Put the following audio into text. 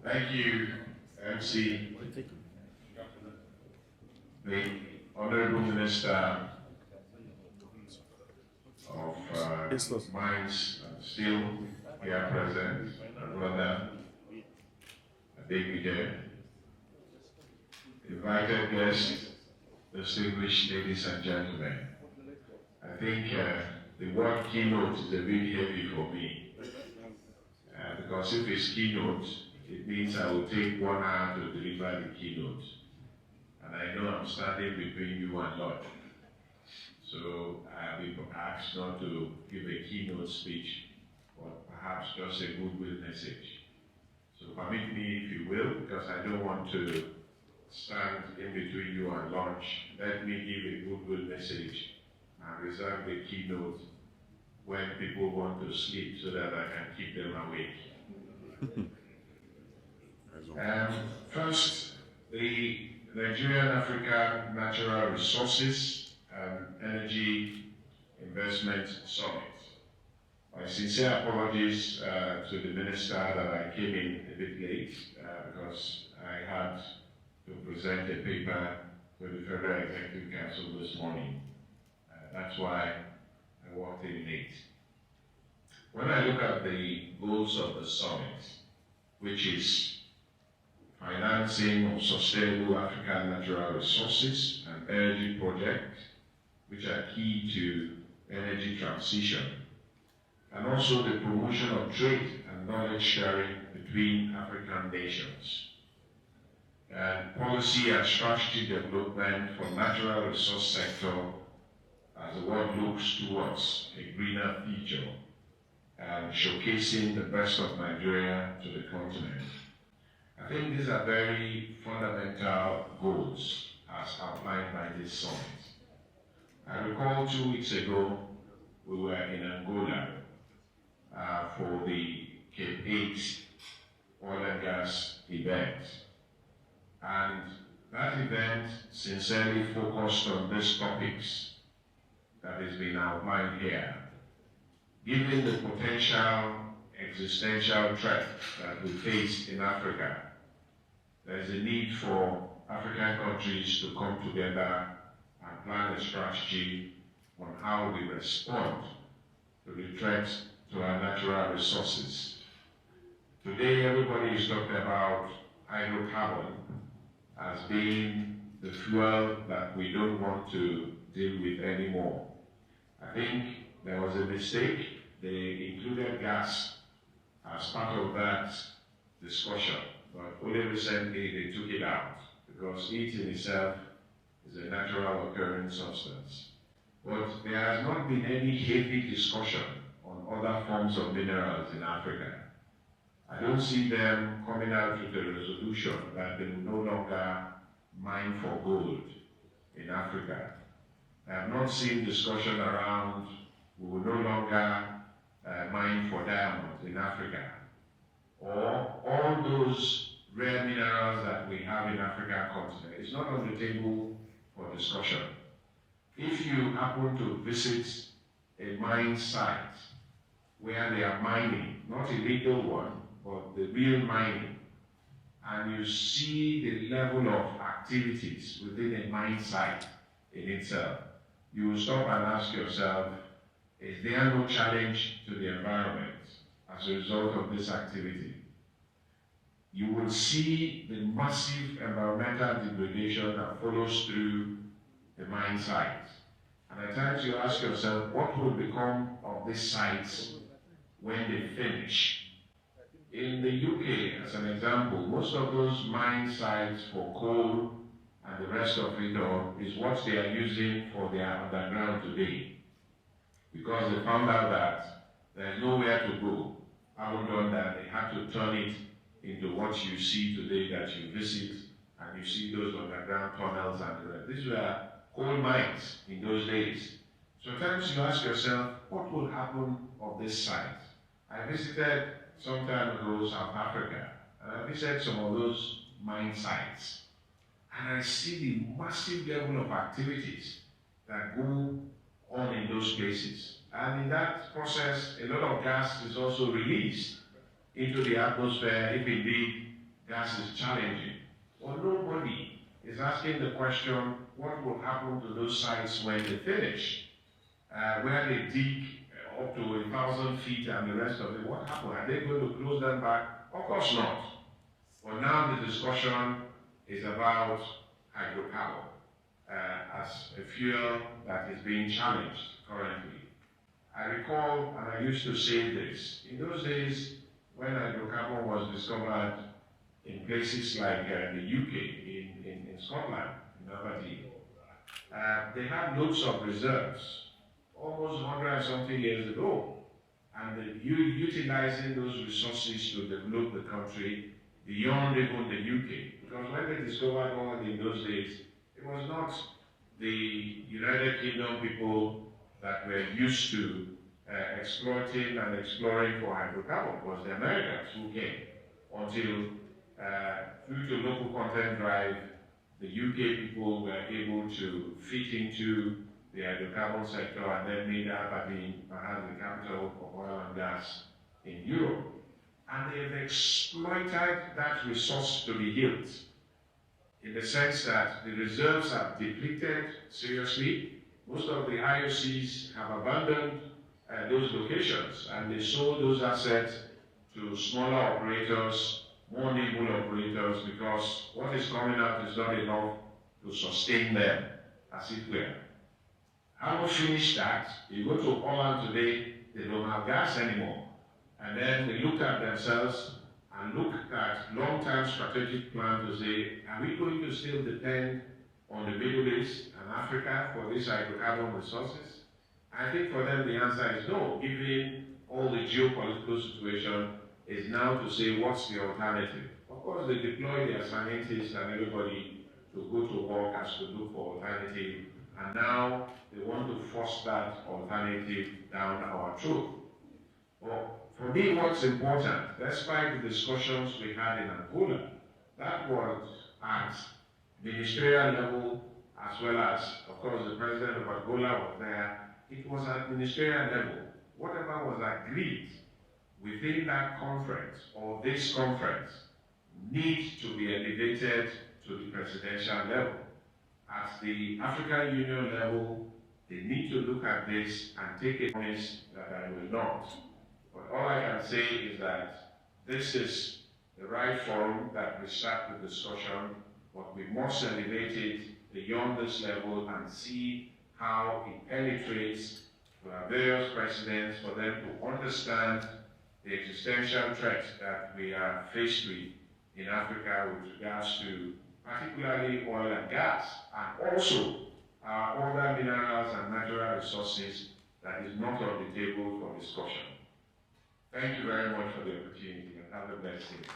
Thank you, MC. The Honorable Minister of Mines and Steel, here present, my brother, David, invited guests, distinguished ladies and gentlemen. I think the word keynote is a bit heavy for me, because if it's keynote, it means I will take 1 hour to deliver the keynote. And I know I'm standing between you and Lord. So I've been asked not to give a keynote speech, but perhaps just a goodwill message. So permit me, if you will, because I don't want to stand in between you and lunch. Let me give a goodwill message and reserve the keynote when people want to sleep so that I can keep them awake. First, the Nigerian African Natural Resources and Energy Investment Summit. My sincere apologies to the Minister that I came in a bit late because I had to present a paper to the Federal Executive Council this morning. That's why I walked in late. When I look at the goals of the summit, which is financing of sustainable African natural resources and energy projects, which are key to energy transition, and also the promotion of trade and knowledge sharing between African nations, and policy and strategy development for natural resource sector as the world looks towards a greener future, and showcasing the best of Nigeria to the continent. I think these are very fundamental goals as outlined by this summit. I recall 2 weeks ago, we were in Angola for the Cape 8 oil and gas event. And that event sincerely focused on these topics that has been outlined here. Given the potential existential threat that we face in Africa, there is a need for African countries to come together and plan a strategy on how we respond to the threat to our natural resources. Today, everybody is talking about hydrocarbon as being the fuel that we don't want to deal with anymore. I think there was a mistake. They included gas as part of that discussion, but only recently they took it out because it in itself is a natural occurring substance. But there has not been any heavy discussion on other forms of minerals in Africa. I don't see them coming out with a resolution that they will no longer mine for gold in Africa. I have not seen discussion around we will no longer mine for diamonds in Africa, or all those rare minerals that we have in African continent. It's not on the table for discussion. If you happen to visit a mine site where they are mining, not a legal one, but the real mining, and you see the level of activities within a mine site in itself, you will stop and ask yourself, is there no challenge to the environment as a result of this activity? You will see the massive environmental degradation that follows through the mine sites. And at times you ask yourself, what will become of these sites when they finish? In the UK, as an example, most of those mine sites for coal and the rest of it all is what they are using for their underground today. Because they found out that there's nowhere to go. Having done that, they had to turn it into what you see today that you visit, and you see those underground tunnels and the rest. These were coal mines in those days. Sometimes you ask yourself, what will happen of this site? I visited some time ago South Africa, and I visited some of those mine sites, and I see the massive level of activities that go on in those places. And in that process, a lot of gas is also released into the atmosphere if indeed gas is challenging. Well, nobody is asking the question, what will happen to those sites when they finish? Where they dig up to 1,000 feet and the rest of it, what happened? Are they going to close them back? Of course not. But now the discussion is about hydropower as a fuel that is being challenged currently. I recall, and I used to say this, in those days when hydrocarbon was discovered in places like the UK, in Scotland, in Aberdeen, they had loads of reserves, almost 100 and something years ago, and utilizing those resources to develop the country beyond even the UK. Because when they discovered oil in those days, it was not the United Kingdom people that were used to exploiting and exploring for hydrocarbon. It was the Americans who came until, due to local content drive, the UK people were able to fit into the hydrocarbon sector and then made Aberdeen perhaps the capital of oil and gas in Europe. And they have exploited that resource to the hilt, in the sense that the reserves are depleted seriously. Most of the IOCs have abandoned those locations and they sold those assets to smaller operators, more nimble operators, because what is coming out is not enough to sustain them, as it were. Having finished that, you go to Poland today, they don't have gas anymore. And then they look at themselves and look at long-term strategic plan to say, are we going to still depend on the Middle East and Africa for these hydrocarbon resources? I think for them the answer is no, given all the geopolitical situation is now to say what's the alternative. Of course they deploy their scientists and everybody to go to work as to look for alternative, and now they want to force that alternative down our throat. Well, for me, what's important, despite the discussions we had in Angola, that was at ministerial level, as well as, of course, the president of Angola was there. It was at ministerial level. Whatever was agreed within that conference or this conference needs to be elevated to the presidential level. At the African Union level, they need to look at this and take a promise that I will not. But all I can say is that this is the right forum that we start the discussion, but we must elevate it beyond this level and see how it penetrates to our various presidents for them to understand the existential threat that we are faced with in Africa with regards to particularly oil and gas, and also our other minerals and natural resources that is not on the table for discussion. Thank you very much for the opportunity and have a blessed day.